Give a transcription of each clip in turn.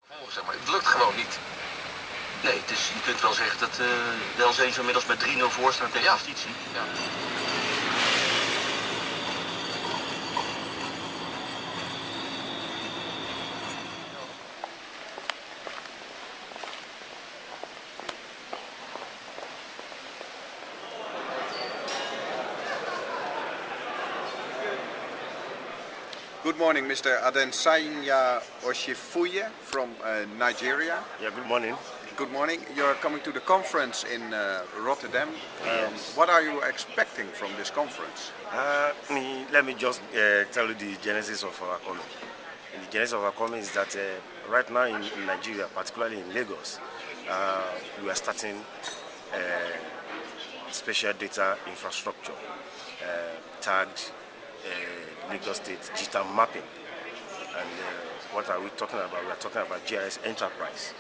Zeg maar. Het lukt gewoon niet. Nee, dus je kunt wel zeggen dat Welzijn inmiddels met 3-0 voor staat tegen justitie. Ja. Good morning, Mr. Adensanya Oshifuye from Nigeria. Yeah, good morning. Good morning. You're coming to the conference in Rotterdam. Yes. What are you expecting from this conference? Let me just tell you the genesis of our coming. And the genesis of our coming is that right now in Nigeria, particularly in Lagos, we are starting special data infrastructure tagged Lagos State digital mapping. And what are we talking about? We are talking about GIS enterprise,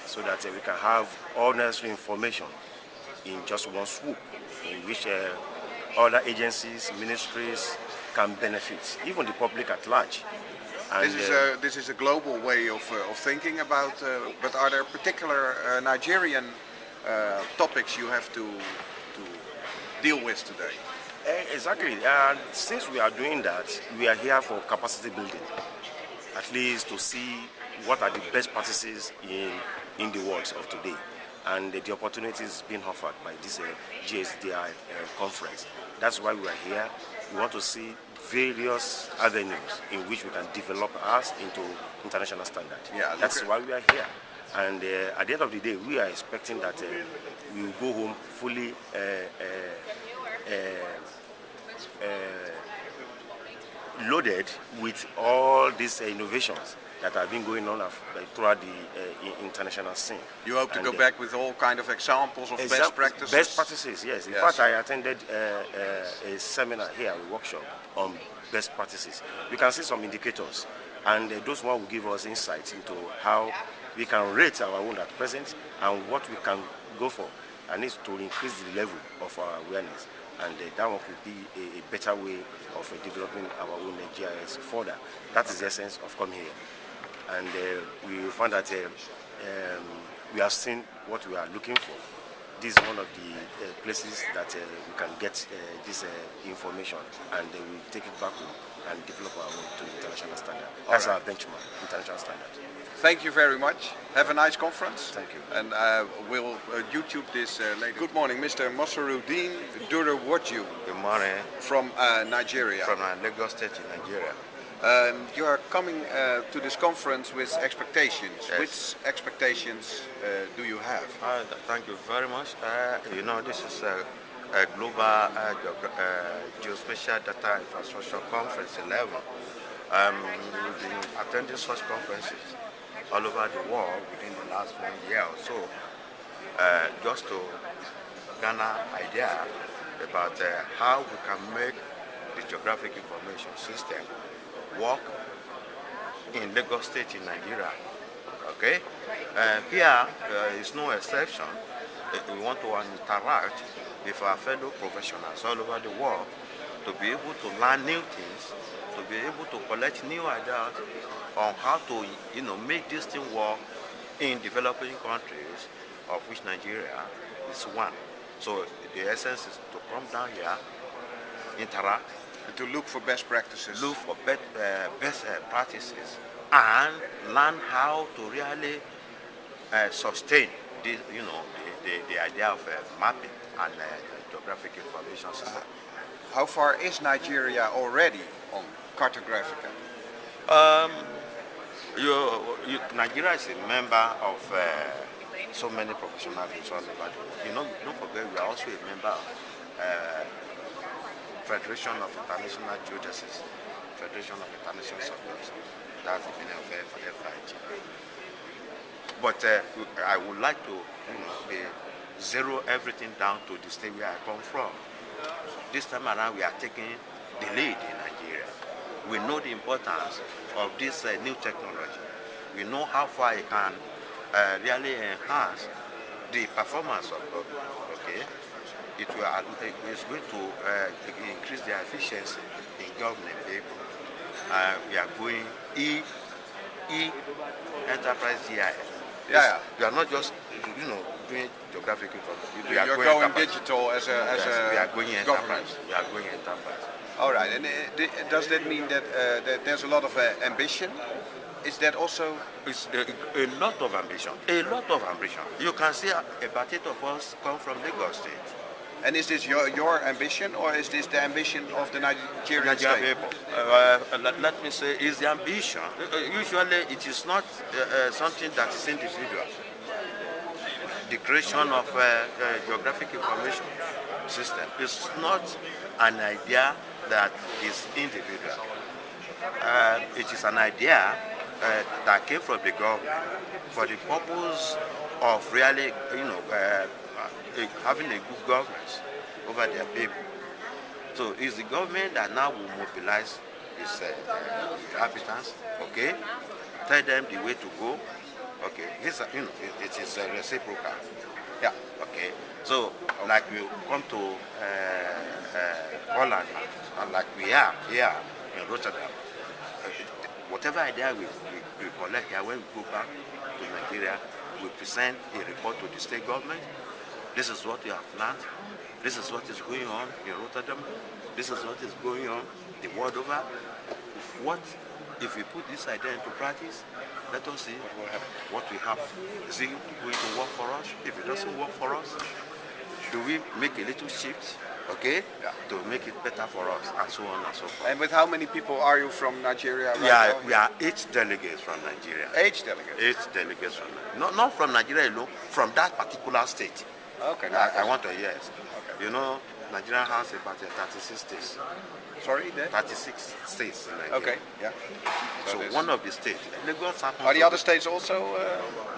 so that we can have all necessary information in just one swoop, in which other agencies, ministries can benefit, even the public at large. And this is a global way of thinking about, but are there particular Nigerian topics you have to deal with today? Exactly. And since we are doing that, we are here for capacity building, at least to see what are the best practices in the world of today. And the opportunities being offered by this GSDI conference. That's why we are here. We want to see various avenues in which we can develop us into international standard. Yeah, that's why we are here. And at the end of the day, we are expecting that we will go home fully loaded with all these innovations that have been going on throughout the international scene. You hope to go back with all kind of examples of best practices? Best practices, yes. In fact, I attended a seminar here, a workshop on best practices. We can see some indicators, and those ones will give us insights into how we can rate our own at present and what we can go for, and it's to increase the level of our awareness. And that one could be a better way of developing our own GIS further. That is the essence of coming here. And we found that we have seen what we are looking for. This is one of the places that we can get this information, and we take it back home and develop our own to international standard. That's our benchmark, international standard. Thank you very much. Have a nice conference. Thank you. And we'll YouTube this later. Good morning, Mr. Mosaruddin Durewodju. Good morning. From Nigeria. From Lagos State in Nigeria. You are coming to this conference with expectations. Yes. Which expectations do you have? Thank you very much. You know, this is a global geospatial data infrastructure conference 11. We've been attending such conferences all over the world within the last 1 year or so, just to garner idea about how we can make the geographic information system work in Lagos State in Nigeria. Okay, here is no exception. We want to interact with our fellow professionals all over the world to be able to learn new things, to be able to collect new ideas on how to, make this thing work in developing countries, of which Nigeria is one. So the essence is to come down here, interact, and to look for best practices. Look for best practices, and learn how to really sustain this, the idea of mapping and geographic information system. How far is Nigeria already on Cartographica? Nigeria is a member of so many professional groups all over the world. Don't forget we are also a member of Federation of International Geodesists, Federation of International Surveyors. That's the meaning of FIG. But I would like to, zero everything down to the state where I come from. This time around, we are taking the lead in Nigeria. We know the importance of this new technology. We know how far it can really enhance the performance of okay. It's going to increase the efficiency in government people. We are going enterprise GIS. Yeah. You are not just doing geographic information. You're going digital as a we are going government. enterprise. We are going enterprise. All right, and does that mean that there's a lot of ambition? Is that also? It's a lot of ambition. A lot of ambition. You can see about 8 of us come from Lagos State. And is this your ambition, or is this the ambition of the Nigerian state? People. Let me say, is the ambition. Usually, it is not something that is individual. The creation of geographic information system is not an idea that is individual. It is an idea that came from the government for the purpose of really, having a good governance over their people. So it's the government that now will mobilize its inhabitants, okay, tell them the way to go, okay. This, it is reciprocal. Yeah. Okay. So, like we come to Holland, and like we are here in Rotterdam, whatever idea we collect here, when we go back to Nigeria, we present a report to the state government. This is what we have learned. This is what is going on in Rotterdam. This is what is going on the world over. What if we put this idea into practice? Let us see what we have. Is it going to work for us? If it doesn't work for us, do we make a little shift, okay, to make it better for us, and so on and so forth. And with how many people are you from Nigeria right now? We are 8 delegates from Nigeria. 8 delegates? 8 delegates from Nigeria. Not from Nigeria alone, from that particular state. Okay. I want to, yes. Okay. You know, Nigeria has about 36 states. Sorry, there? 36 states in Nigeria. Okay, yeah. So one of the states, Lagos happens. Are the other states also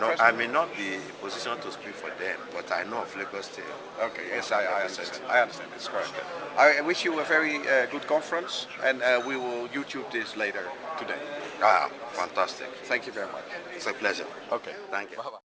No, present? I may not be in position to speak for them, but I know of Lagos State. Okay, yes, I understand. I understand, it's correct. I wish you a very good conference, and we will YouTube this later today. Ah, fantastic. Thank you very much. It's a pleasure. Okay. Thank you. Bye-bye.